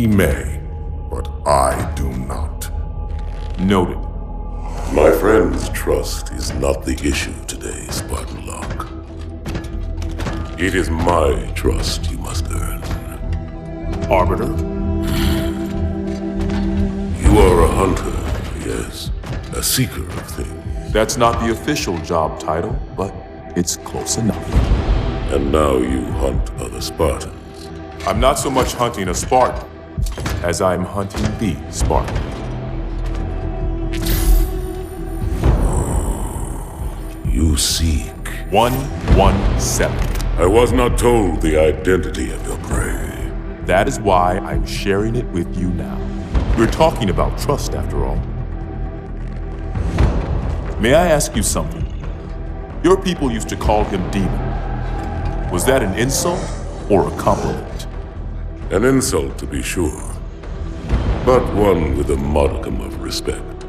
He may, but I do not. Noted. My friend's trust is not the issue today, Spartan Locke. It is my trust you must earn. Arbiter? You are a hunter, yes. A seeker of things. That's not the official job title, but it's close enough. And now you hunt other Spartans. I'm not so much hunting a Spartan as I'm hunting the Spartan. You seek. 117. I was not told the identity of your prey. That is why I'm sharing it with you now. We're talking about trust, after all. May I ask you something? Your people used to call him Demon. Was that an insult or a compliment? An insult, to be sure, but one with a modicum of respect.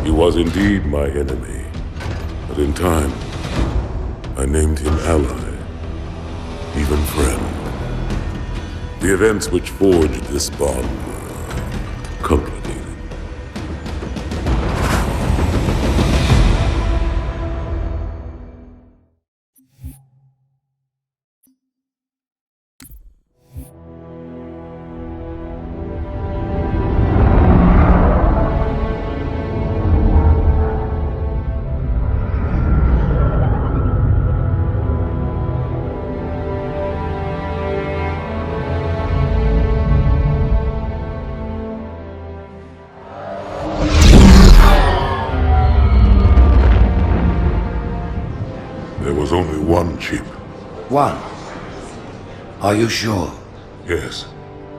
He was indeed my enemy, but in time, I named him ally, even friend. The events which forged this bond were complicated. There was only one chip. One? Are you sure? Yes.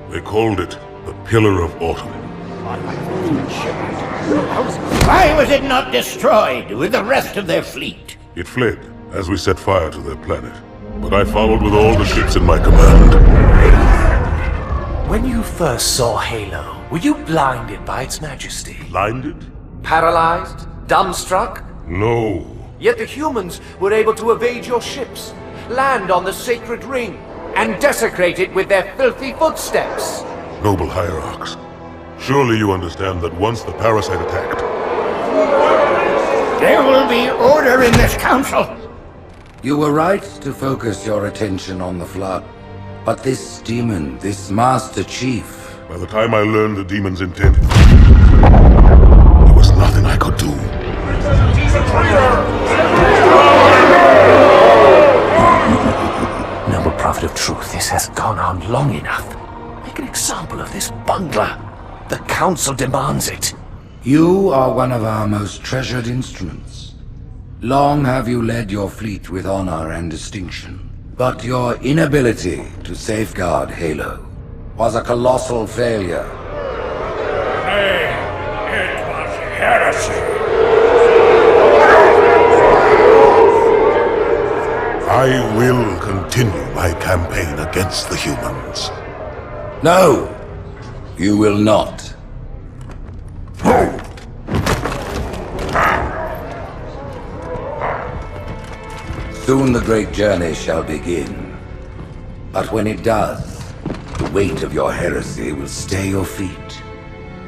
They called it the Pillar of Autumn. Why was it not destroyed with the rest of their fleet? It fled as we set fire to their planet. But I followed with all the ships in my command. When you first saw Halo, were you blinded by its majesty? Blinded? Paralyzed? Dumbstruck? No. Yet the humans were able to evade your ships, land on the sacred ring, and desecrate it with their filthy footsteps. Noble hierarchs, surely you understand that once the parasite attacked... There will be order in this council. You were right to focus your attention on the Flood. But this demon, this Master Chief... By the time I learned the demon's intent, there was nothing I could do. Noble Prophet of Truth, this has gone on long enough. Make an example of this bungler. The Council demands it. You are one of our most treasured instruments. Long have you led your fleet with honor and distinction. But your inability to safeguard Halo was a colossal failure. Nay, it was heresy. I will continue my campaign against the humans. No, you will not. Soon the great journey shall begin. But when it does, the weight of your heresy will stay your feet,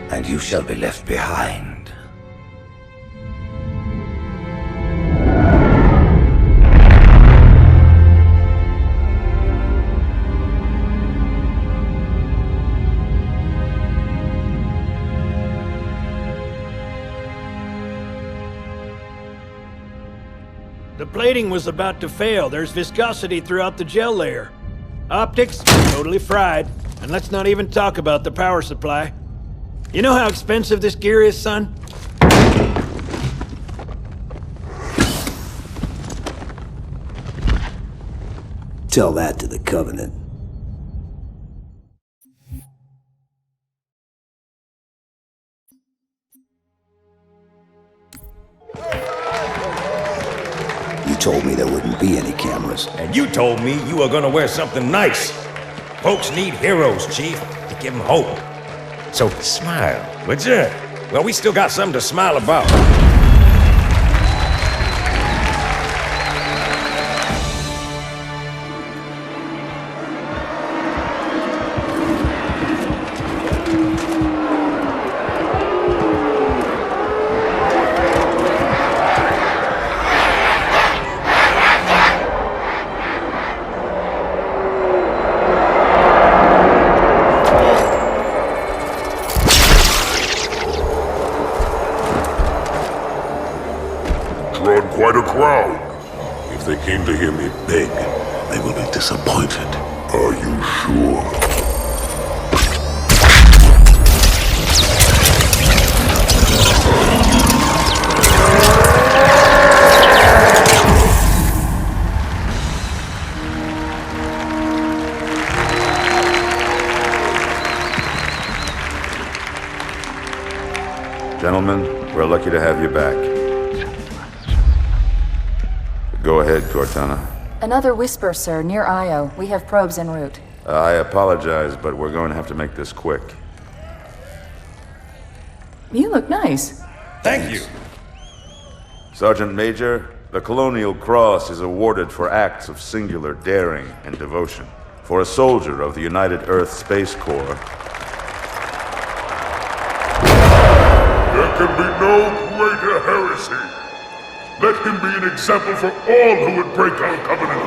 and you shall be left behind. The plating was about to fail. There's viscosity throughout the gel layer. Optics, totally fried. And let's not even talk about the power supply. You know how expensive this gear is, son? Tell that to the Covenant. You told me there wouldn't be any cameras. And you told me you were gonna wear something nice. Folks need heroes, Chief, to give them hope. So smile, would you? Well, we still got something to smile about. quite a crowd. If they came to hear me beg, they will be disappointed. Are you sure? Gentlemen, we're lucky to have you back. Go ahead, Cortana. Another whisper, sir, near Io. We have probes en route. I apologize, but we're going to have to make this quick. You look nice. Thank you. Sergeant Major, the Colonial Cross is awarded for acts of singular daring and devotion. For a soldier of the United Earth Space Corps, There can be no greater heresy. Let him be an example for all who would break our covenant.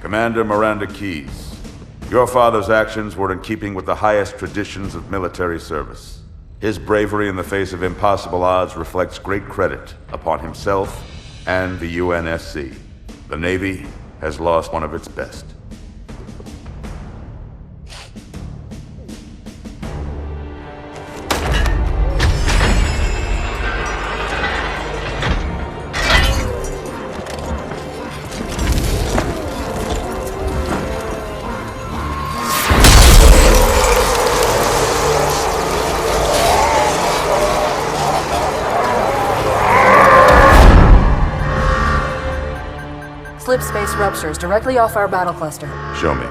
Commander Miranda Keyes, your father's actions were in keeping with the highest traditions of military service. His bravery in the face of impossible odds reflects great credit upon himself and the UNSC. The Navy has lost one of its best. Slip space ruptures directly off our battle cluster. Show me.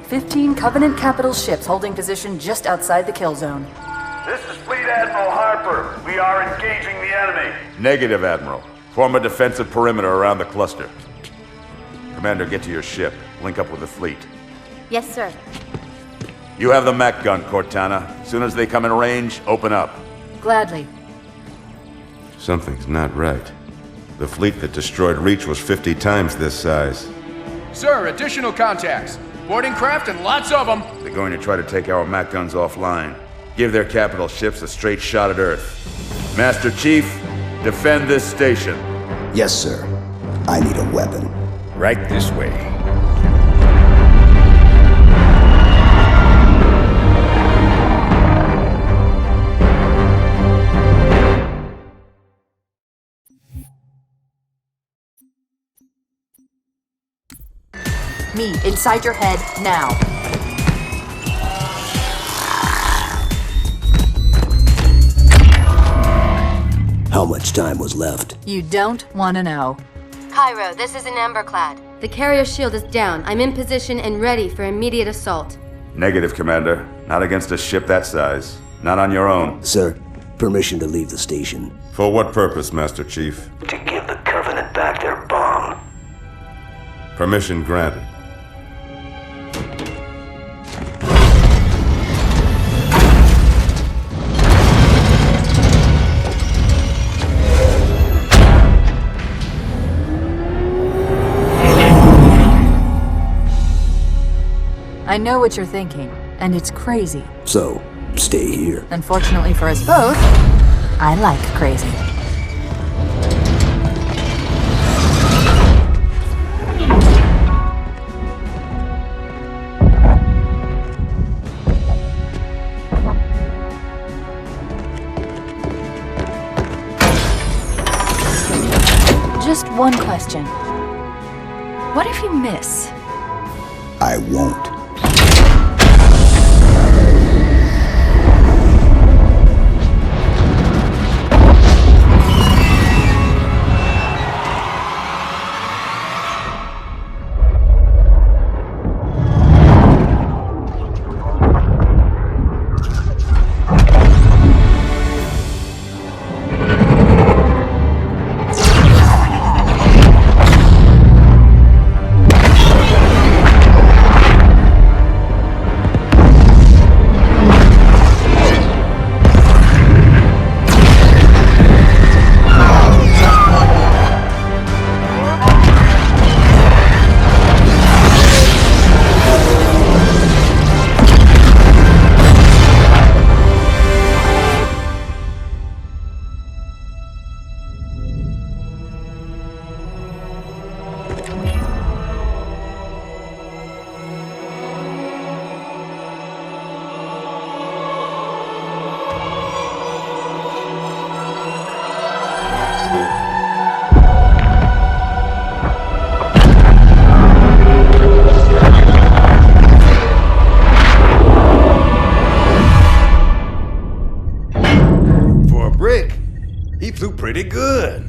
15 Covenant capital ships holding position just outside the kill zone. This is Fleet Admiral Harper. We are engaging the enemy. Negative, Admiral. Form a defensive perimeter around the cluster. Commander, get to your ship. Link up with the fleet. Yes, sir. You have the Mac gun, Cortana. As soon as they come in range, open up. Gladly. Something's not right. The fleet that destroyed Reach was 50 times this size. Sir, additional contacts. Boarding craft and lots of them. They're going to try to take our Mac guns offline. Give their capital ships a straight shot at Earth. Master Chief, defend this station. Yes, sir. I need a weapon. Right this way. Me, inside your head, now. How much time was left? You don't want to know. Cairo, this is an Emberclad. The carrier shield is down. I'm in position and ready for immediate assault. Negative, Commander. Not against a ship that size. Not on your own. Sir, permission to leave the station. For what purpose, Master Chief? To give the Covenant back their bomb. Permission granted. I know what you're thinking, and it's crazy. So, stay here. Unfortunately for us both, I like crazy. Just one question. What if you miss? I won't. For a brick, he flew pretty good.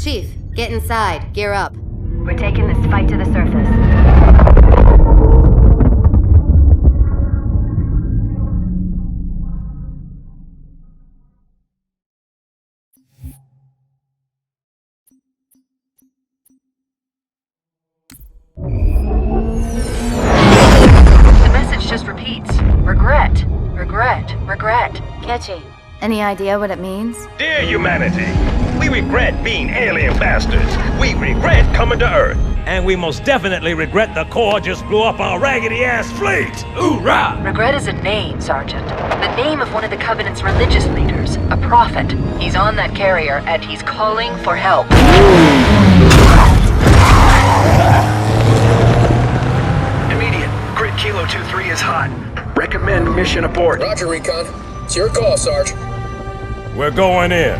Chief, get inside. Gear up. We're taking this fight to the surface. The message just repeats. Regret. Regret. Regret. Catchy. Any idea what it means? Dear humanity, we regret being alien bastards. We regret coming to Earth. And we most definitely regret the Corps just blew up our raggedy-ass fleet. Hoorah! Regret is a name, Sergeant. The name of one of the Covenant's religious leaders. A prophet. He's on that carrier, and he's calling for help. Immediate. Grid Kilo 2-3 is hot. Recommend mission abort. Roger, Recon. It's your call, Sarge. We're going in.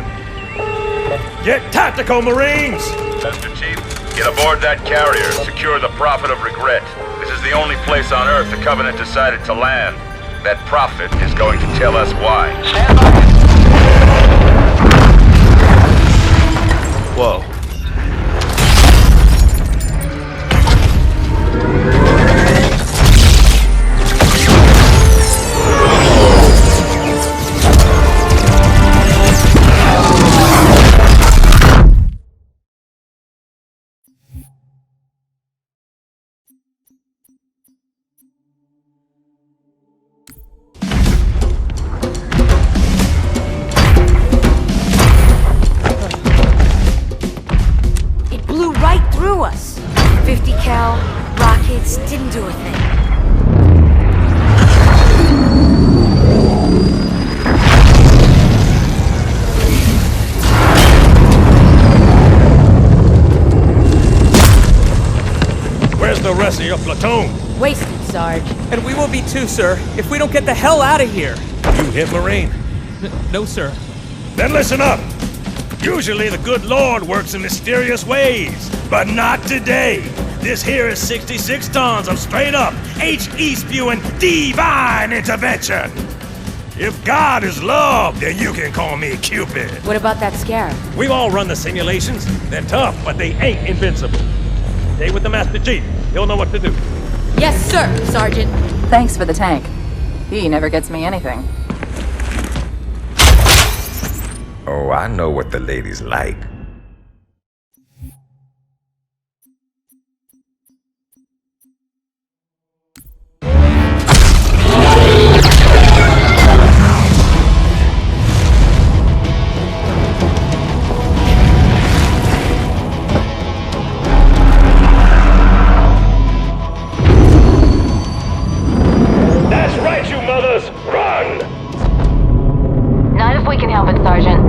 Get tactical, Marines! Mr. Chief, get aboard that carrier. Secure the Prophet of Regret. This is the only place on Earth the Covenant decided to land. That Prophet is going to tell us why. Stand by. Whoa. Us. 50 cal, rockets, didn't do a thing. Where's the rest of your platoon? Wasted, Sarge. And we will be too, sir, if we don't get the hell out of here. You hit Marine? No, sir. Then listen up. Usually the good Lord works in mysterious ways, but not today. This here is 66 tons of straight-up, HE-spewing divine intervention. If God is love, then you can call me Cupid. What about that scarab? We've all run the simulations. They're tough, but they ain't invincible. Stay with the Master Chief. He'll know what to do. Yes, sir, Sergeant. Thanks for the tank. He never gets me anything. Oh, I know what the ladies like. That's right, you mothers! Run! Not if we can help it, Sergeant.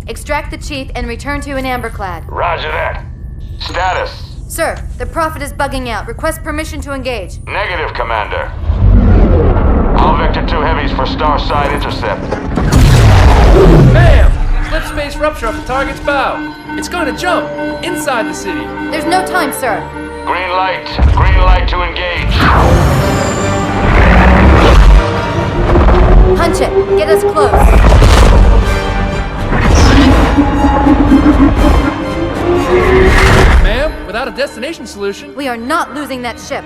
Extract the chief and return to an amberclad. Roger that. Status. Sir, the Prophet is bugging out. Request permission to engage. Negative, Commander. All Vector 2 heavies for Starside intercept. Bam! Slip space rupture off the target's bow. It's going to jump inside the city. There's no time, sir. Green light. Green light to engage. Punch it. Get us close. Ma'am, without a destination solution... We are not losing that ship.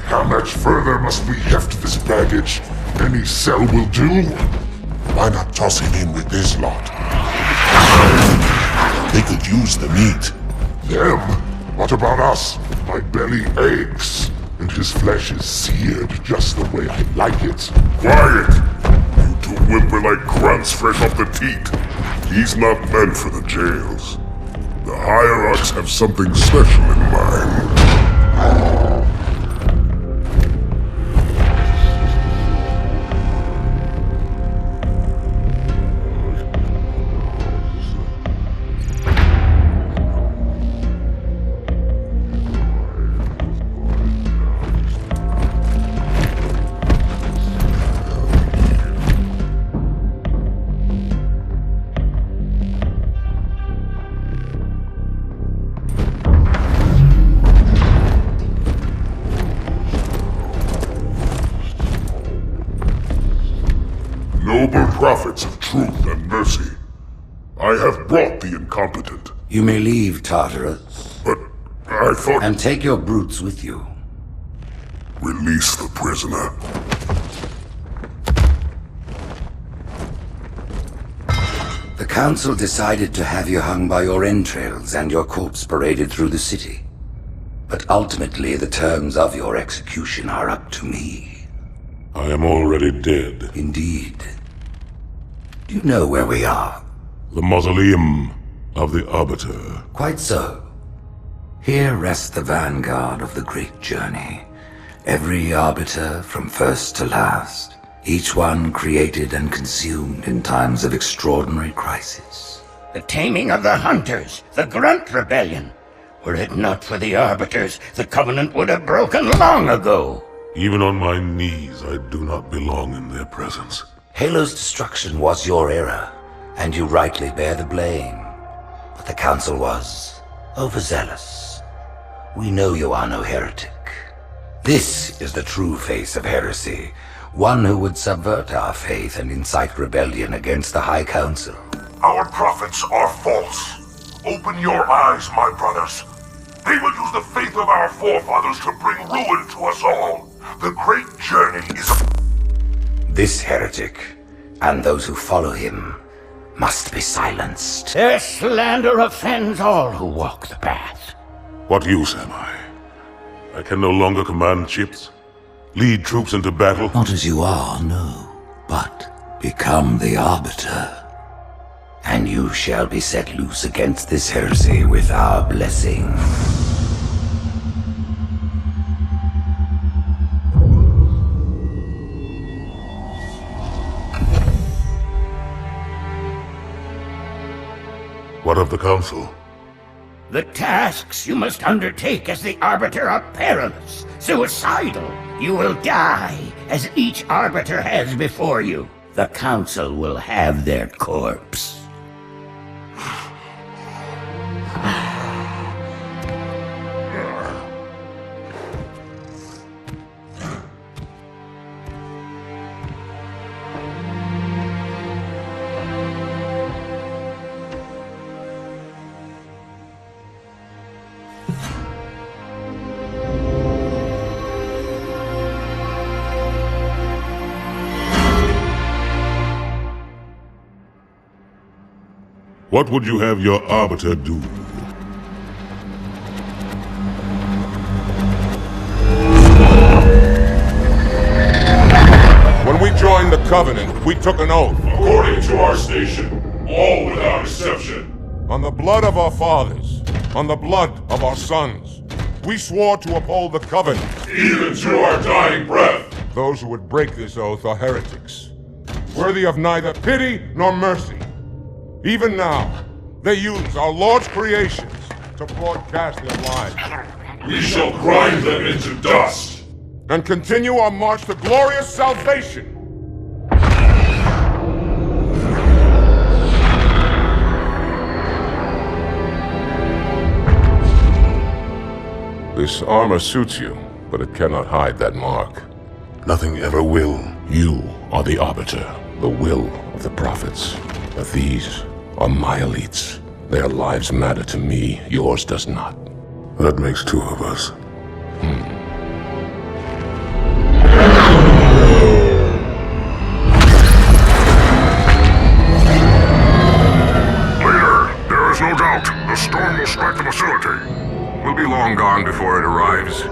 How much further must we heft this baggage? Any cell will do? Why not toss him in with this lot? They could use the meat. Them? What about us? My belly aches. and his flesh is seared just the way I like it. Quiet! You two whimper like grunts fresh off the teat. He's not meant for the jails. The Hierarchs have something special in mind. Noble prophets of truth and mercy, I have brought the incompetent. You may leave, Tartarus. But I thought... And take your brutes with you. Release the prisoner. The Council decided to have you hung by your entrails and your corpse paraded through the city. But ultimately, the terms of your execution are up to me. I am already dead. Indeed. Do you know where we are? The mausoleum of the Arbiter. Quite so. Here rests the vanguard of the great journey. Every Arbiter from first to last. Each one created and consumed in times of extraordinary crisis. The taming of the Hunters, the Grunt Rebellion. Were it not for the Arbiters, the Covenant would have broken long ago. Even on my knees, I do not belong in their presence. Halo's destruction was your error, and you rightly bear the blame. But the Council was overzealous. We know you are no heretic. This is the true face of heresy, one who would subvert our faith and incite rebellion against the High Council. Our prophets are false. Open your eyes, my brothers. They will use the faith of our forefathers to bring ruin to us all. The great journey is... This heretic, and those who follow him, must be silenced. Their slander offends all who walk the path. What use am I? I can no longer command ships, lead troops into battle. Not as you are, no, but become the Arbiter. And you shall be set loose against this heresy with our blessing. What of the Council? The tasks you must undertake as the Arbiter are perilous, suicidal. You will die, as each Arbiter has before you. The Council will have their corpse. What would you have your Arbiter do? When we joined the Covenant, we took an oath. According to our station, all without exception. On the blood of our fathers, on the blood of our sons, we swore to uphold the Covenant. Even to our dying breath. Those who would break this oath are heretics, worthy of neither pity nor mercy. Even now, they use our Lord's creations to broadcast their lies. We shall grind them into dust. And continue our march to glorious salvation. This armor suits you, but it cannot hide that mark. Nothing ever will. You are the Arbiter, the will of the prophets. But these are my elites. Their lives matter to me, yours does not. That makes two of us. Later, there is no doubt the storm will strike the facility. We'll be long gone before it arrives.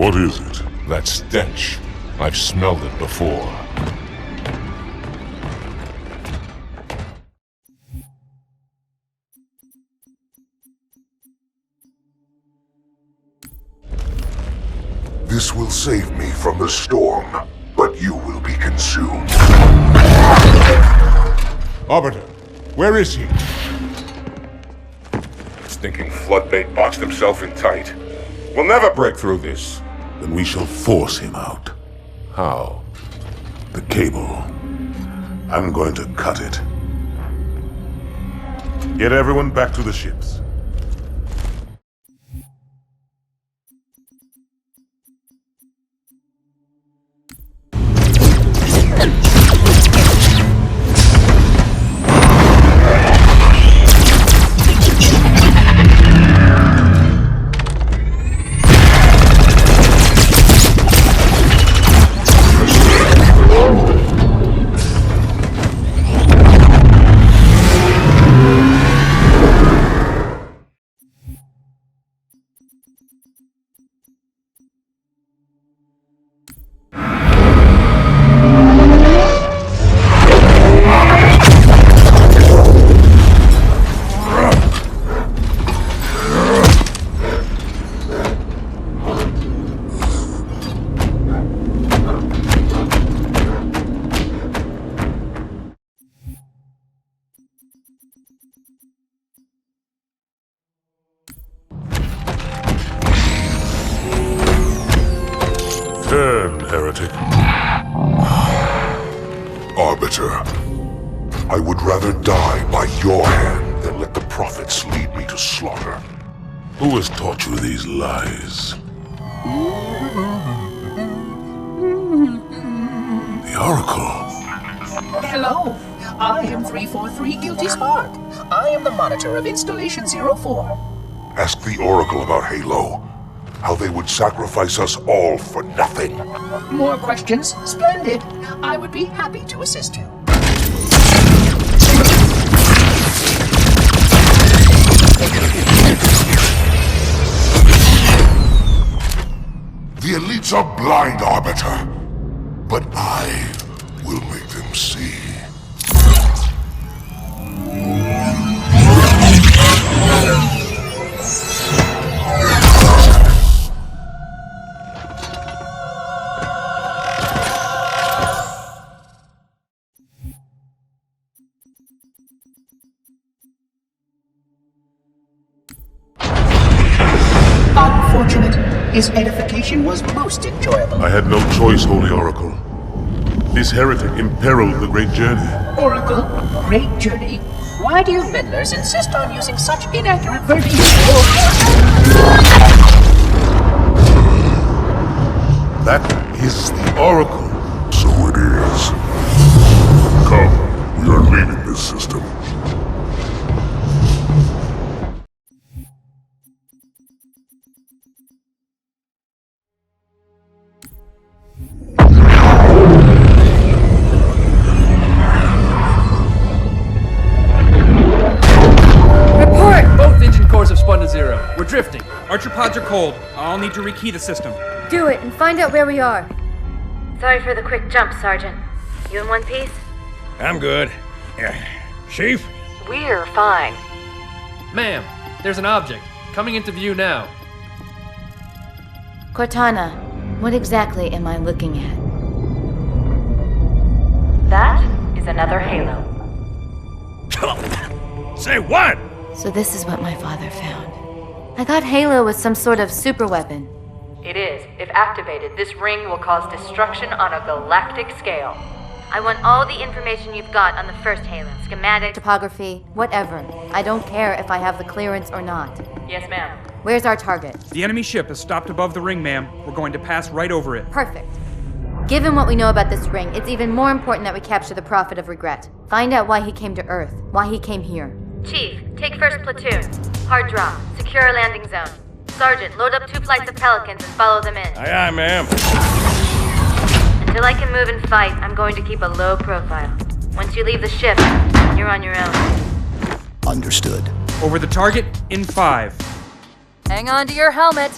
What is it? That stench. I've smelled it before. This will save me from the storm, but you will be consumed. Arbiter, where is he? Stinking floodbait boxed himself in tight. We'll never break through this. Then we shall force him out. How? The cable. I'm going to cut it. Get everyone back to the ships. Turn, heretic. Arbiter, I would rather die by your hand than let the prophets lead me to slaughter. Who has taught you these lies? The Oracle. Hello, I am 343 Guilty Spark. I am the monitor of Installation 04. Ask the Oracle about Halo. How they would sacrifice us all for nothing. More questions? Splendid. I would be happy to assist you. The elites are blind, Arbiter. But I will make them see. Unfortunate. His edification was most enjoyable. I had no choice, Holy Oracle. This heretic imperiled the great journey. Oracle, great journey. Why do you meddlers insist on using such inaccurate versions That is the Oracle. So it is. Come, we are leaving this system. We're drifting. Archer pods are cold. I'll need to rekey the system. Do it and find out where we are. Sorry for the quick jump, Sergeant. You in one piece? I'm good. Chief? We're fine. Ma'am, there's an object. Coming into view now. Cortana, what exactly am I looking at? That is another Halo. Say what? So this is what my father found. I thought Halo was some sort of super weapon. It is. If activated, this ring will cause destruction on a galactic scale. I want all the information you've got on the first Halo. Schematic, topography, whatever. I don't care if I have the clearance or not. Yes, ma'am. Where's our target? The enemy ship has stopped above the ring, ma'am. We're going to pass right over it. Perfect. Given what we know about this ring, it's even more important that we capture the Prophet of Regret. Find out why he came to Earth, why he came here. Chief, take first platoon. Hard drop. Secure our landing zone. Sergeant, load up 2 flights of Pelicans and follow them in. Aye, aye, ma'am. Until I can move and fight, I'm going to keep a low profile. Once you leave the ship, you're on your own. Understood. Over the target in 5. Hang on to your helmet.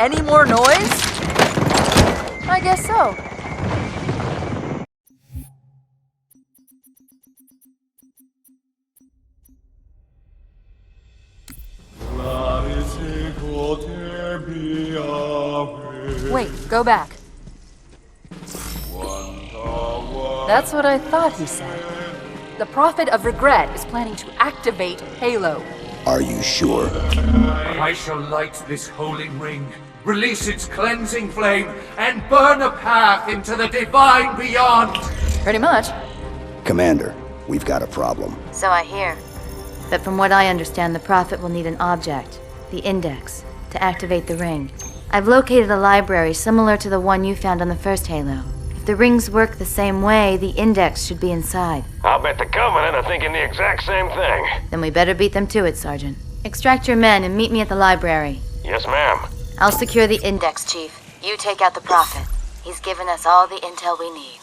any more noise? I guess so. Wait, go back. That's what I thought he said. The Prophet of Regret is planning to activate Halo. Are you sure? I shall light this holy ring, release its cleansing flame, and burn a path into the divine beyond! Pretty much. Commander, we've got a problem. So I hear. But from what I understand, the Prophet will need an object, the Index, to activate the ring. I've located a library similar to the one you found on the first Halo. If the rings work the same way, the Index should be inside. I'll bet the Covenant are thinking the exact same thing. Then we better beat them to it, Sergeant. Extract your men and meet me at the library. Yes, ma'am. I'll secure the Index, Chief. You take out the Prophet. He's given us all the intel we need.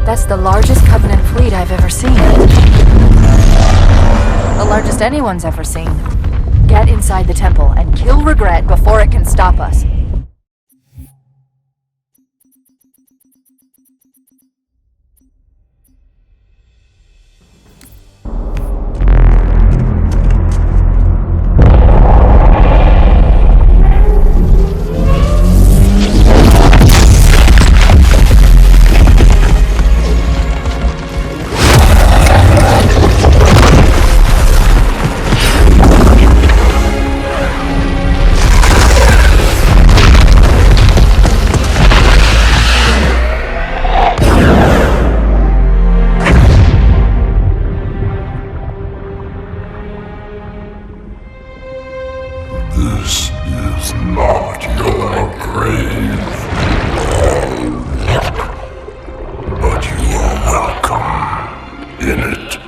That's the largest Covenant fleet I've ever seen. The largest anyone's ever seen. Get inside the temple and kill Regret before it can stop us. This is not your grave, but you are welcome in it.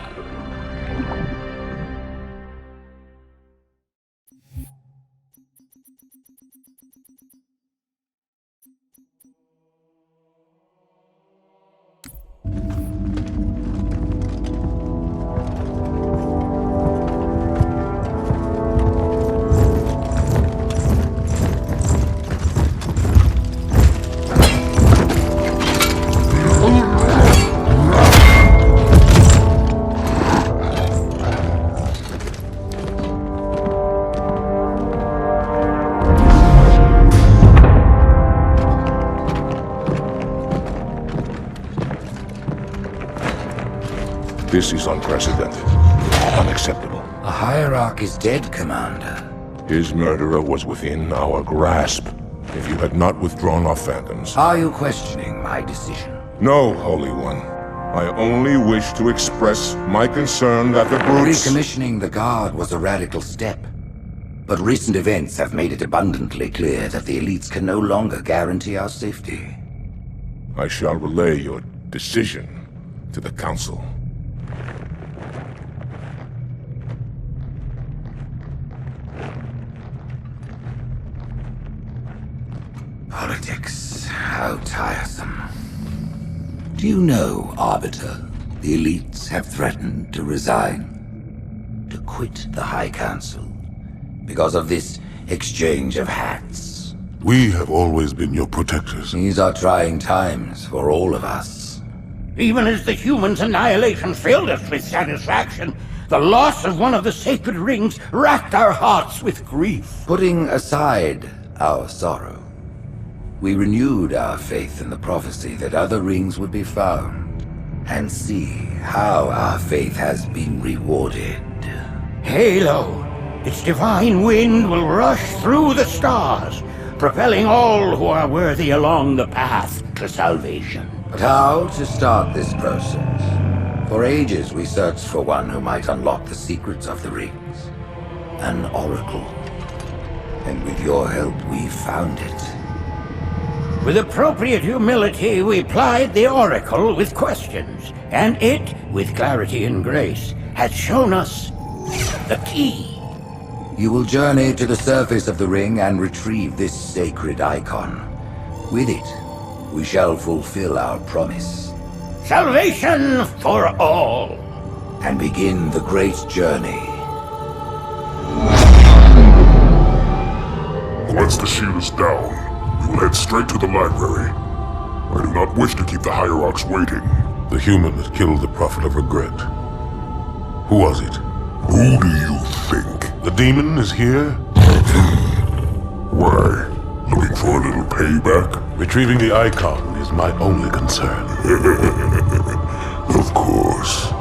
This is unprecedented. Unacceptable. A hierarch is dead, Commander. His murderer was within our grasp. If you had not withdrawn our phantoms... Are you questioning my decision? No, Holy One. I only wish to express my concern that the brutes... Recommissioning the Guard was a radical step. But recent events have made it abundantly clear that the elites can no longer guarantee our safety. I shall relay your decision to the Council. Politics, how tiresome. Do you know, Arbiter, the elites have threatened to resign, to quit the High Council, because of this exchange of hats? We have always been your protectors. These are trying times for all of us. Even as the humans' annihilation filled us with satisfaction, the loss of one of the sacred rings racked our hearts with grief. Putting aside our sorrow, we renewed our faith in the prophecy that other rings would be found, and see how our faith has been rewarded. Halo, its divine wind will rush through the stars, propelling all who are worthy along the path to salvation. But how to start this process? For ages we searched for one who might unlock the secrets of the rings. An oracle. And with your help we found it. With appropriate humility, we plied the Oracle with questions, and it, with clarity and grace, has shown us The key. You will journey to the surface of the ring and retrieve this sacred icon. With it, we shall fulfill our promise. Salvation for all. And begin the great journey. Once the shield is down, we will head straight to the library. I do not wish to keep the Hierarchs waiting. The human that killed the Prophet of Regret. Who was it? Who do you think? The demon is here? Why? Looking for a little payback? Retrieving the icon is my only concern. Of course.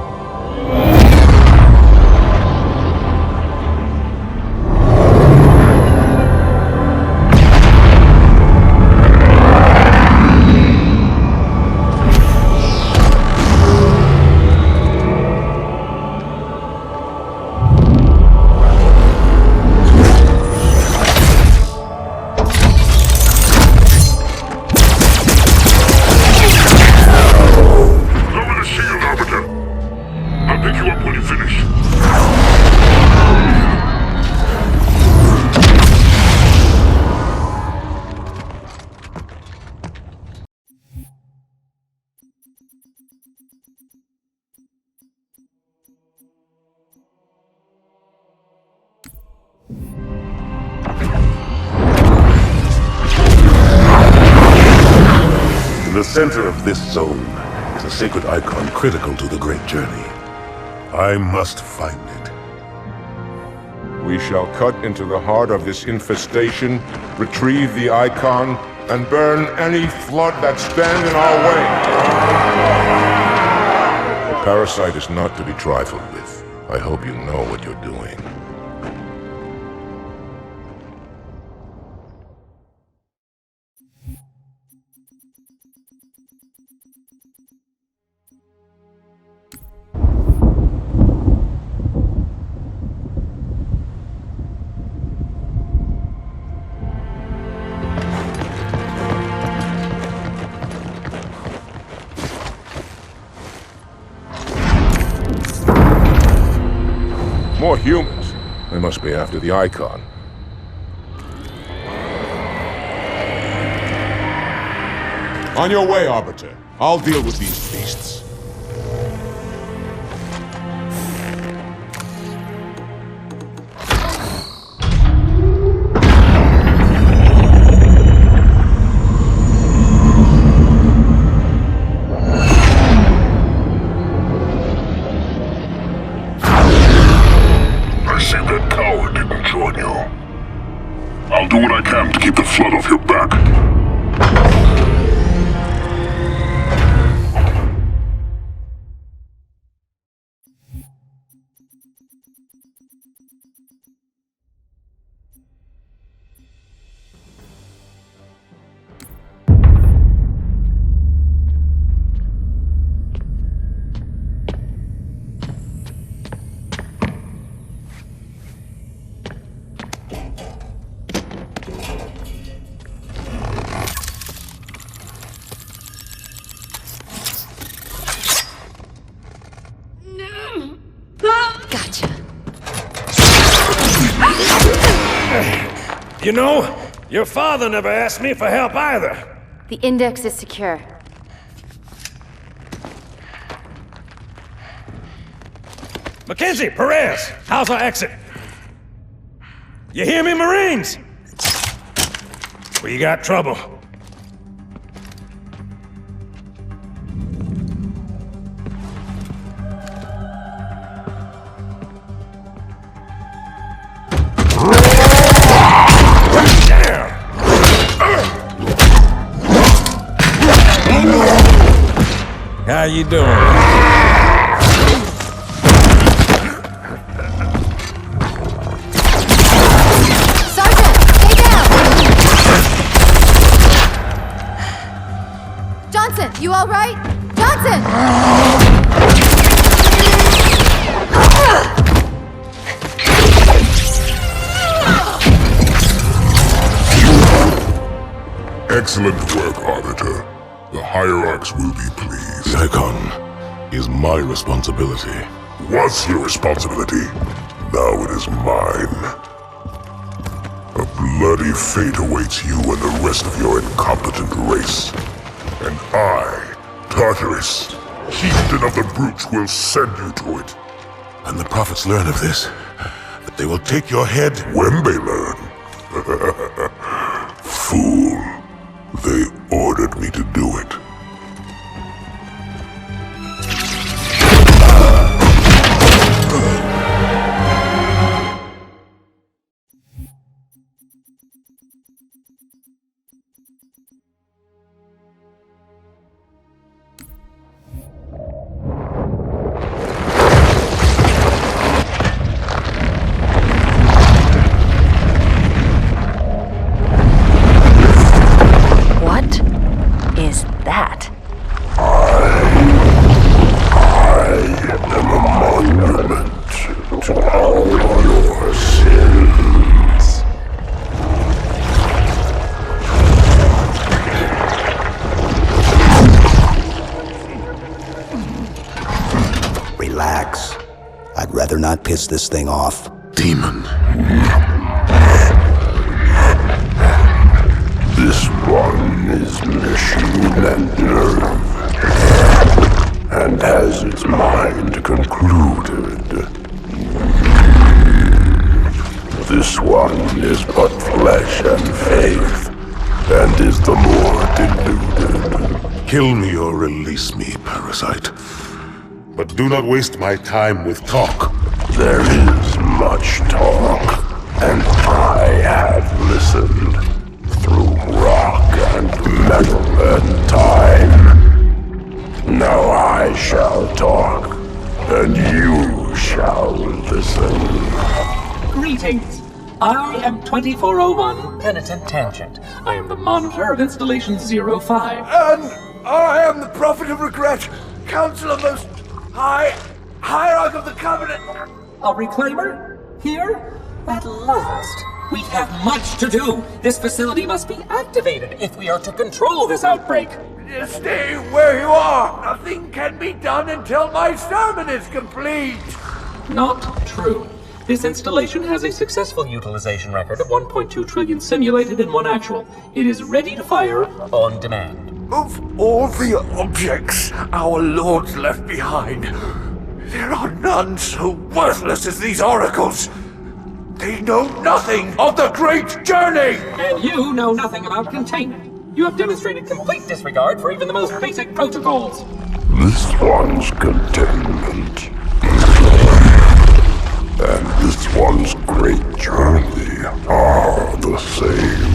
In the center of this zone is a sacred icon critical to the great journey. I must find it. We shall cut into the heart of this infestation, retrieve the icon, and burn any flood that stand in our way. The parasite is not to be trifled with. I hope you know what you're doing. More humans. They must be after the icon. On your way, Arbiter. I'll deal with these beasts. I'll do what I can to keep the flood off your back. Gotcha. You know, your father never asked me for help either. The index is secure. Mackenzie, Perez, how's our exit? You hear me, Marines? We got trouble. How you doing? Sergeant, stay down! Johnson, you all right? Johnson! Excellent work, Arbiter. The Hierarchs will be pleased. The icon is my responsibility. Was your responsibility. Now it is mine. A bloody fate awaits you and the rest of your incompetent race. And I, Tartarus, chieftain of the brutes, will send you to it. And the prophets learn of this, that they will take your head. When they learn. Fool. They ordered me to do it. Relax. I'd rather not piss this thing off. Demon. This one is machine and nerve, and has its mind concluded. This one is but flesh and faith, and is the more deluded. Kill me or release me, parasite. But do not waste my time with talk. There is much talk, and I have listened through rock and metal and time. Now I shall talk, and you shall listen. Greetings. I am 2401 Penitent Tangent. I am the monitor of Installation 05. And I am the Prophet of Regret, Counselor Most High, Hierarch of the Covenant. A reclaimer? Here? At last. We have much to do. This facility must be activated if we are to control this outbreak. Stay where you are. Nothing can be done until my sermon is complete. Not true. This installation has a successful utilization record of 1.2 trillion simulated and 1 actual. It is ready to fire on demand. Of all the objects our lords left behind, there are none so worthless as these oracles. They know nothing of the great journey! And you know nothing about containment. You have demonstrated complete disregard for even the most basic protocols. This one's containment. And this one's great journey are the same.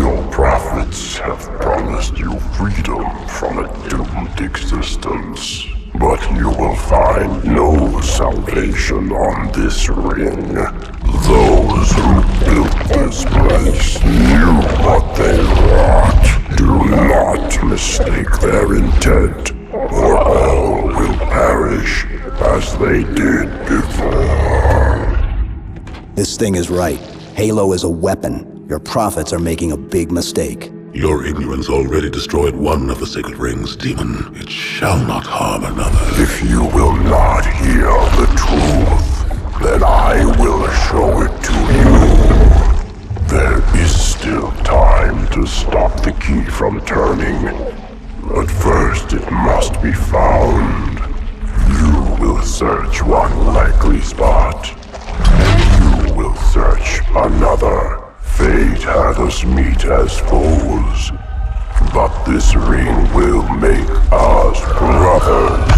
Your prophets have promised you freedom from a doomed existence. But you will find no salvation on this ring. Those who built this place knew what they wrought. Do not mistake their intent, or all will perish as they did before. This thing is right. Halo is a weapon. Your prophets are making a big mistake. Your ignorance already destroyed one of the sacred rings, demon. It shall not harm another. If you will not hear the truth, then I will show it to you. There is still time to stop the key from turning. But first it must be found. You will search one likely spot. You will search another. Fate had us meet as foes, but this ring will make us brothers.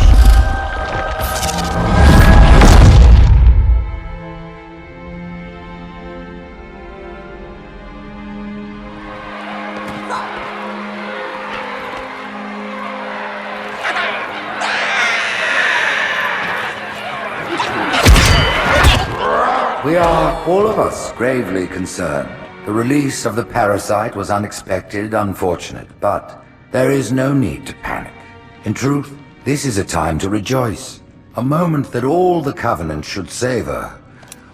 We are, all of us, gravely concerned. The release of the parasite was unexpected, unfortunate, but there is no need to panic. In truth, this is a time to rejoice. A moment that all the Covenant should savor.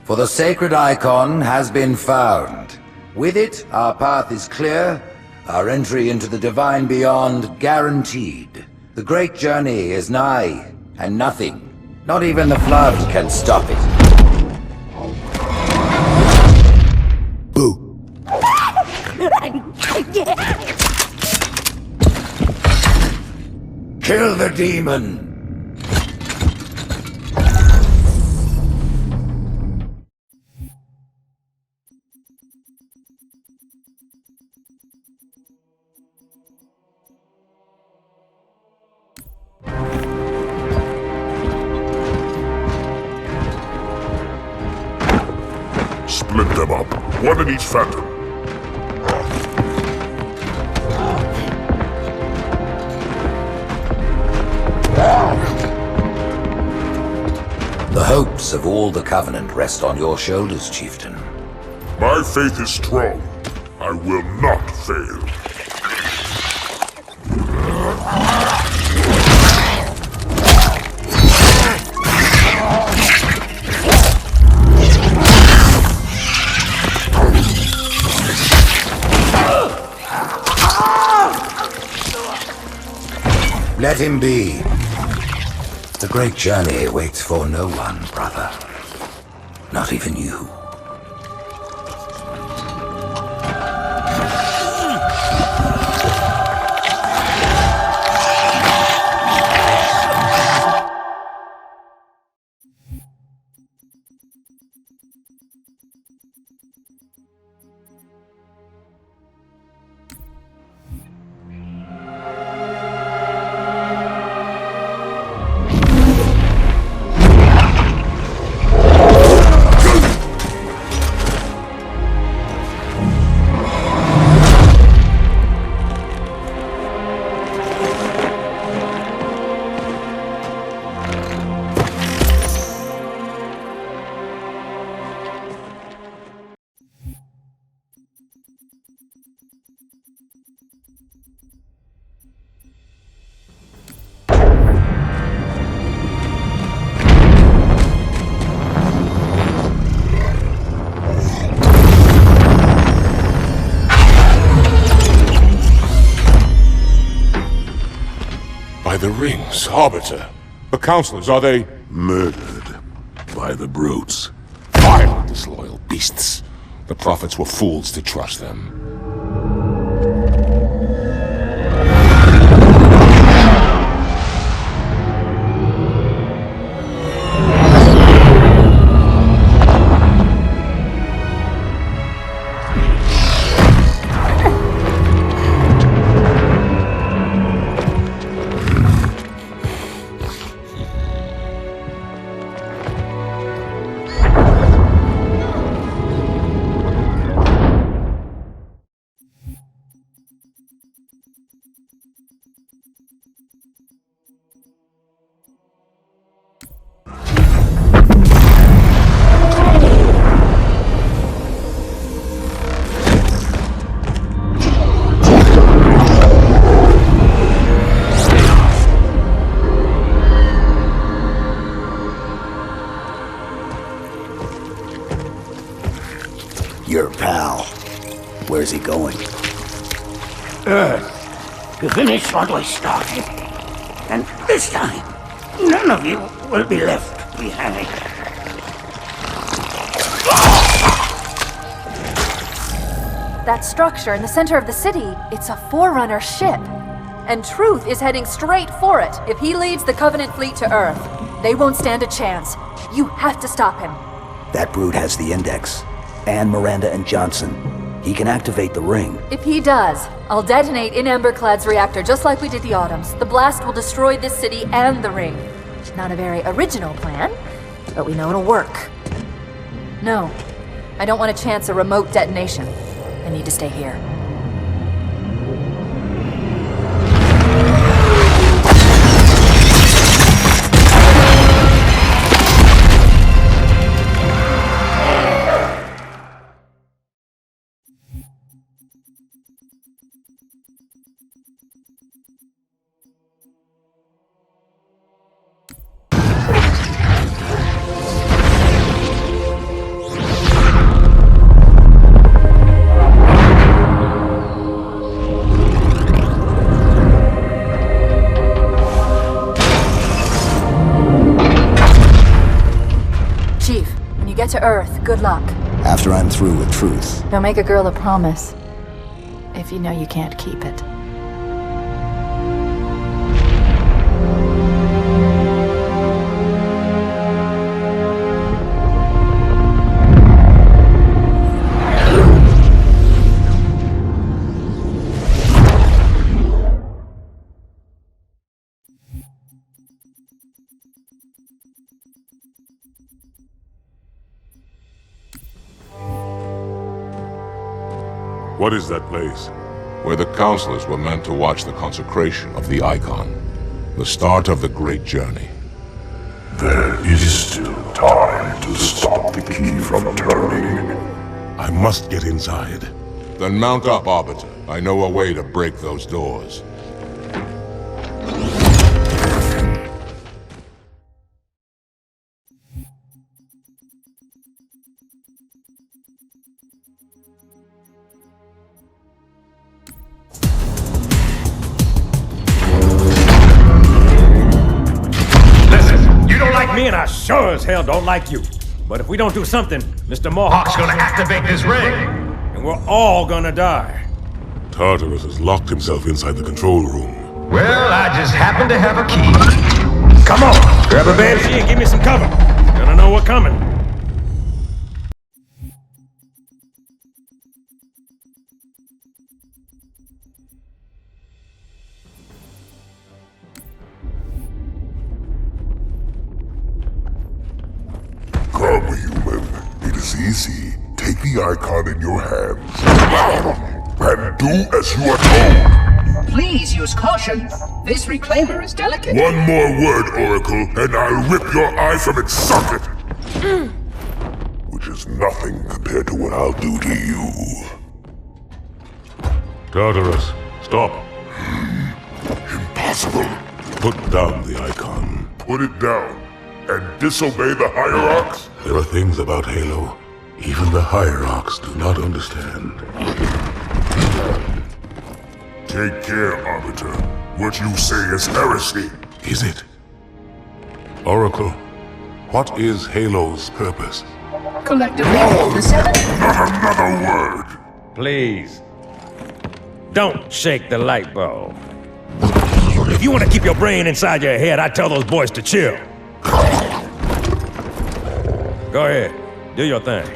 For the sacred icon has been found. With it, our path is clear, our entry into the divine beyond guaranteed. The great journey is nigh, and nothing Not even the Flood can stop it. Boo. Kill the demon! Split them up, one in each phantom. The hopes of all the Covenant rest on your shoulders, Chieftain. My faith is strong. I will not fail. Let him be. The great journey waits for no one, brother. Not even you. The rings, Arbiter. The counselors, are they... Murdered by the brutes. Vile, disloyal beasts. The prophets were fools to trust them. Your pal. Where's he going? Earth, to finish what we started. And this time, none of you will be left behind. That structure in the center of the city, it's a Forerunner ship. And Truth is heading straight for it. If he leads the Covenant fleet to Earth, they won't stand a chance. You have to stop him. That brute has the Index. And Miranda and Johnson. He can activate the ring. If he does, I'll detonate in Emberclad's reactor just like we did the Autumns. The blast will destroy this city and the ring. Not a very original plan, but we know it'll work. No, I don't want to chance a remote detonation. I need to stay here. it to Earth. Good luck. After I'm through with truth. Don't make a girl a promise if you know you can't keep it. What is that place? Where the counselors were meant to watch the consecration of the Icon. The start of the Great Journey. There is still time to stop the key from turning. I must get inside. Then mount up, Arbiter. I know a way to break those doors. Me and I sure as hell don't like you. But if we don't do something, Mr. Mohawk's gonna activate this ring. And we're all gonna die. Tartarus has locked himself inside the control room. Well, I just happen to have a key. Come on, grab a banshee and give me some cover. Gonna know what's coming. Come, human. It is easy. Take the Icon in your hands. And do as you are told. Please use caution. This reclaimer is delicate. One more word, Oracle, and I'll rip your eye from its socket. Which is nothing compared to what I'll do to you. Tartarus, stop. Impossible. Put down the Icon. Put it down. And disobey the Hierarchs? There are things about Halo even the Hierarchs do not understand. Take care, Arbiter. What you say is heresy. Is it? Oracle, what is Halo's purpose? Collectively, the seven. Not another word. Please. Don't shake the light bulb. If you want to keep your brain inside your head, I tell those boys to chill. Go ahead. Do your thing.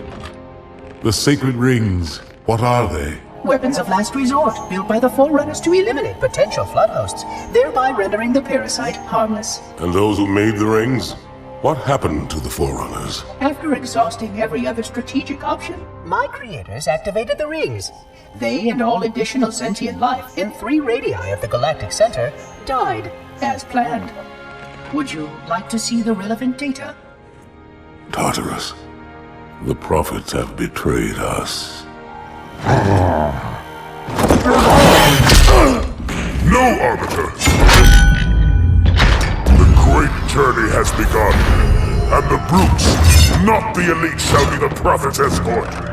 The sacred rings, what are they? Weapons of last resort, built by the Forerunners to eliminate potential flood hosts, thereby rendering the parasite harmless. And those who made the rings? What happened to the Forerunners? After exhausting every other strategic option, my creators activated the rings. They and all additional sentient life in 3 radii of the Galactic Center died as planned. Would you like to see the relevant data? Tartarus, the prophets have betrayed us. No, Arbiter! The great journey has begun, and the brutes, not the elite, shall be the prophet's escort.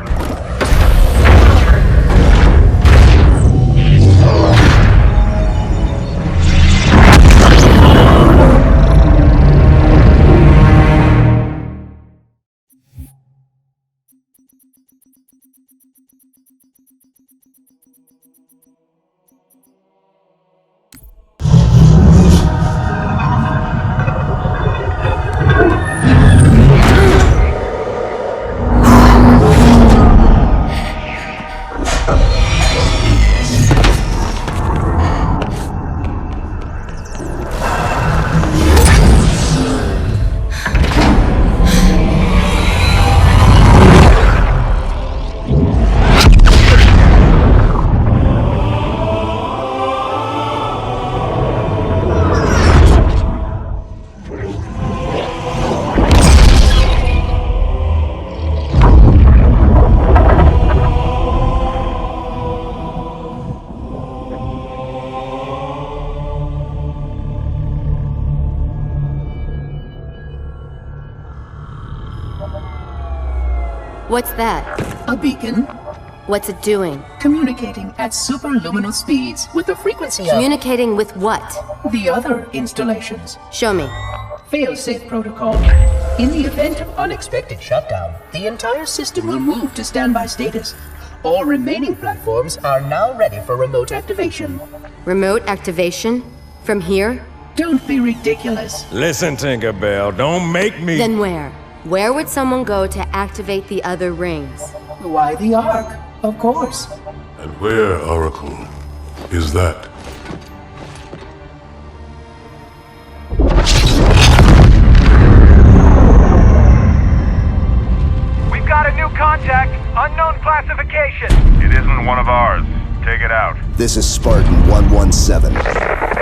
What's that? A beacon. What's it doing? Communicating at superluminal speeds with the frequency of... Communicating with what? The other installations. Show me. Fail-safe protocol. In the event of unexpected shutdown, the entire system will move to standby status. All remaining platforms are now ready for remote activation. Remote activation? From here? Don't be ridiculous. Listen, Tinkerbell, don't make me... Then where? Where would someone go to activate the other rings? Why the Ark? Of course. And where, Oracle, is that? We've got a new contact. Unknown classification. It isn't one of ours. Take it out. This is Spartan 117.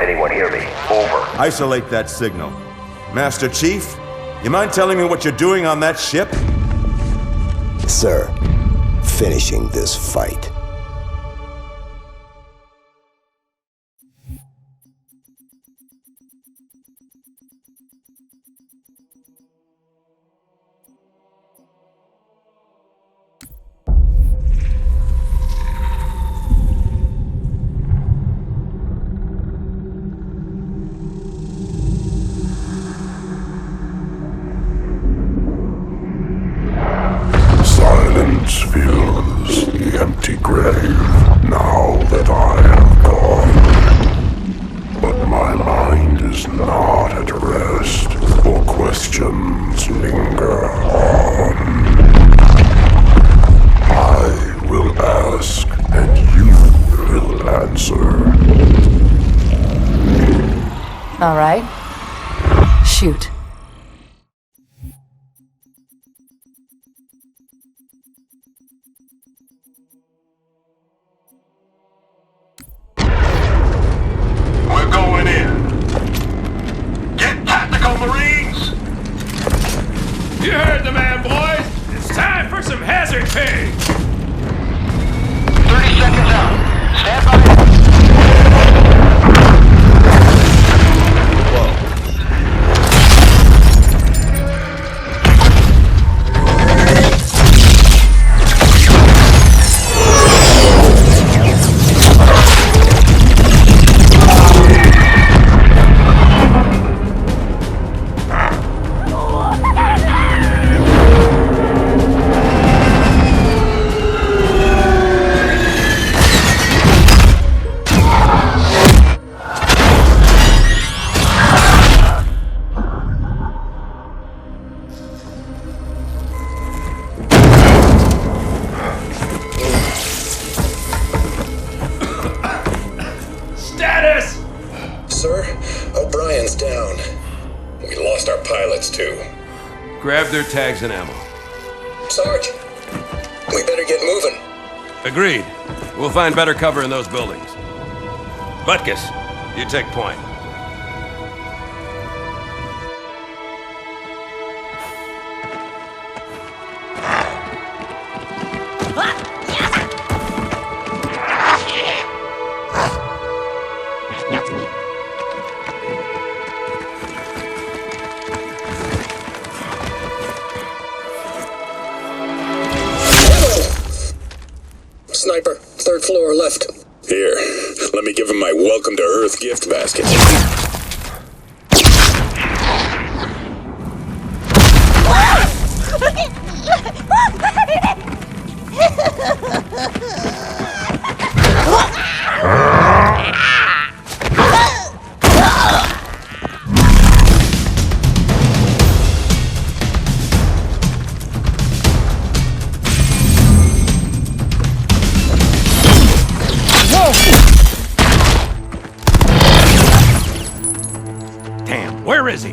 Anyone hear me? Over. Isolate that signal. Master Chief, you mind telling me what you're doing on that ship? Sir, finishing this fight. Silence fills the empty grave now that I have gone. But my mind is not at rest, for questions linger on. I will ask, and you will answer. All right. Shoot. We're going in. Get tactical, Marines! You heard the man, boys! It's time for some hazard pay! 30 seconds out. Stand by. Grab their tags and ammo. Sarge, we better get moving. Agreed. We'll find better cover in those buildings. Butkus, you take point. Sniper, third floor left. Here, let me give him my welcome to Earth gift basket. Damn, where is he?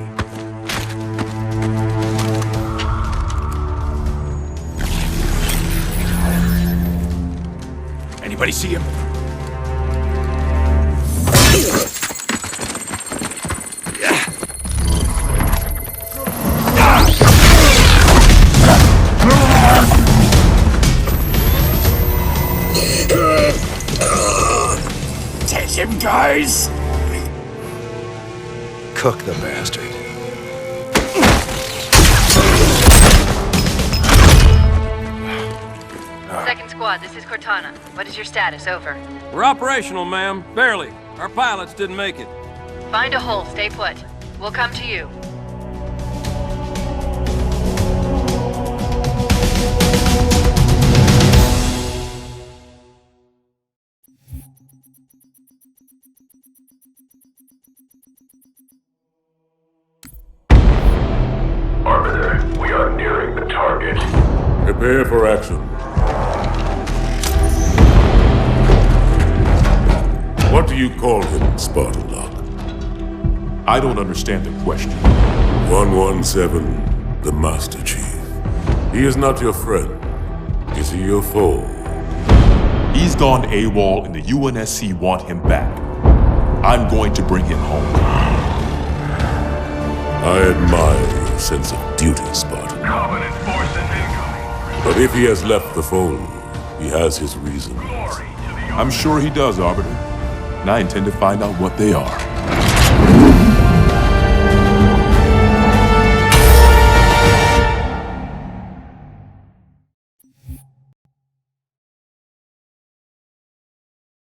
Anybody see him? Take him, guys! Cook the bastard. Second squad, this is Cortana. What is your status? Over. We're operational, ma'am. Barely. Our pilots didn't make it. Find a hole, stay put. We'll come to you. Prepare for action. What do you call him, Spartan Locke? I don't understand the question. 117, the Master Chief. He is not your friend. Is he your foe? He's gone AWOL and the UNSC want him back. I'm going to bring him home. I admire your sense of duty, Spartan. But if he has left the fold, he has his reasons. I'm sure he does, Arbiter. And I intend to find out what they are.